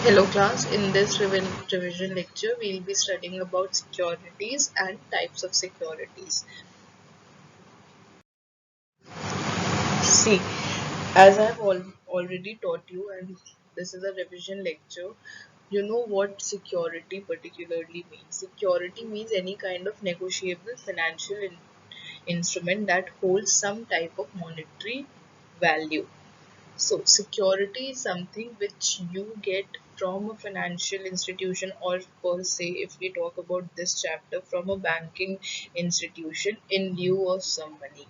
Hello class, in this revision lecture we will be studying about securities and types of securities. See, as I have already taught you, and this is a revision lecture, you know what security particularly means. Security means any kind of negotiable financial instrument that holds some type of monetary value. So, security is something which you get from a financial institution, or per se, if we talk about this chapter, from a banking institution in lieu of some money.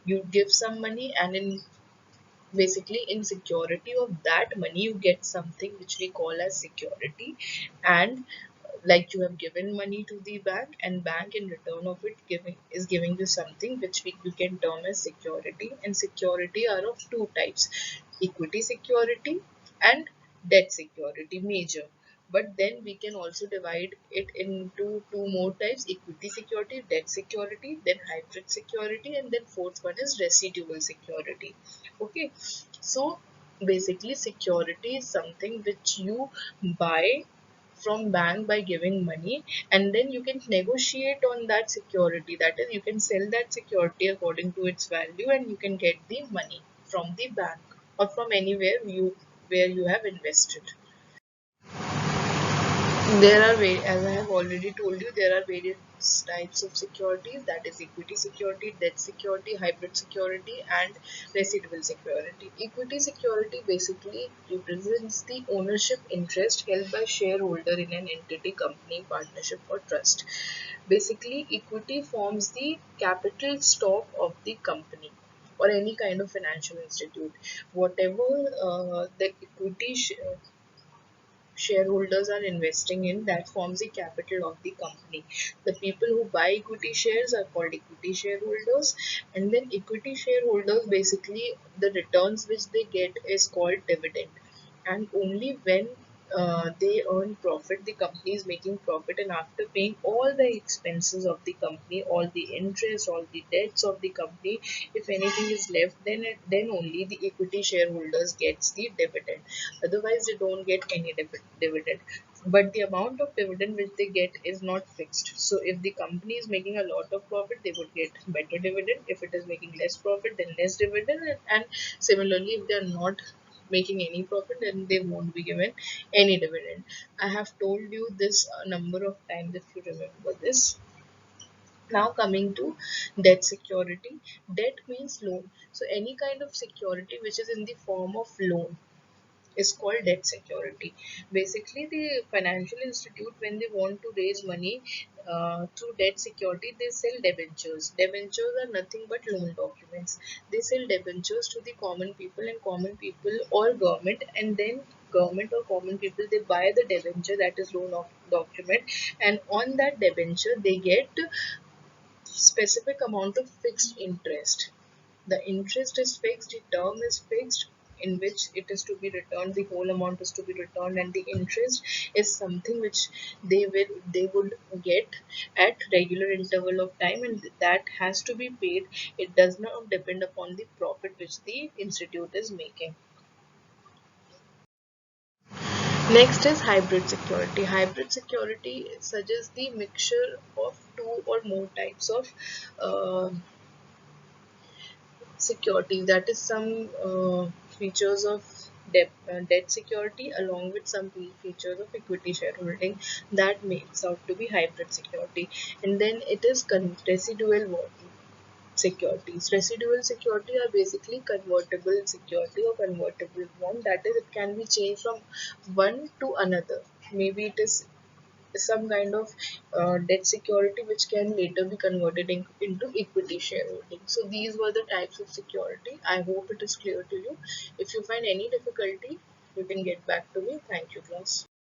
You give some money, and in security of that money, you get something which we call as security. And like you have given money to the bank, and bank in return of it giving you something which you can term as security. And security are of two types: equity security and debt security, major. But then we can also divide it into two more types: equity security, debt security, then hybrid security, and then fourth one is residual security. Okay, so basically security is something which you buy from bank by giving money, and then you can negotiate on that security. That is, you can sell that security according to its value, and you can get the money from the bank or from anywhere where you have invested. There are, as I have already told you, there are various types of securities, that is equity security, debt security, hybrid security, and residual security. Equity security basically represents the ownership interest held by shareholder in an entity, company, partnership, or trust. Basically, equity forms the capital stock of the company or any kind of financial institute. Whatever the shareholders are investing in, that forms the capital of the company. The people who buy equity shares are called equity shareholders, and then equity shareholders, basically the returns which they get is called dividend. And only when they earn profit, the company is making profit, and after paying all the expenses of the company, all the interest, all the debts of the company, if anything is left, then only the equity shareholders gets the dividend. Otherwise they don't get any dividend. But the amount of dividend which they get is not fixed. So if the company is making a lot of profit, they would get better dividend. If it is making less profit, then less dividend. And similarly, if they are not making any profit, then they won't be given any dividend. I have told you this a number of times, if you remember this. Now coming to debt security. Debt means loan. So any kind of security which is in the form of loan is called debt security. Basically, the financial institute, when they want to raise money through debt security, they sell debentures. Debentures are nothing but loan documents. They sell debentures to the common people, and common people or government, and then government or common people, they buy the debenture, that is loan of document, and on that debenture they get specific amount of fixed interest. The interest is fixed, the term is fixed in which it is to be returned, the whole amount is to be returned, and the interest is something which they would get at regular interval of time, and that has to be paid. It does not depend upon the profit which the institute is making. Next is hybrid security. Hybrid security suggests the mixture of two or more types of uh, security, that is some features of debt security along with some features of equity shareholding, that makes out to be hybrid security. And then it is residual securities. Residual security are basically convertible security or convertible bond, that is, it can be changed from one to another. Maybe it is some kind of debt security which can later be converted into equity shareholding. So these were the types of security. I hope it is clear to you. If you find any difficulty, you can get back to me. Thank you, class.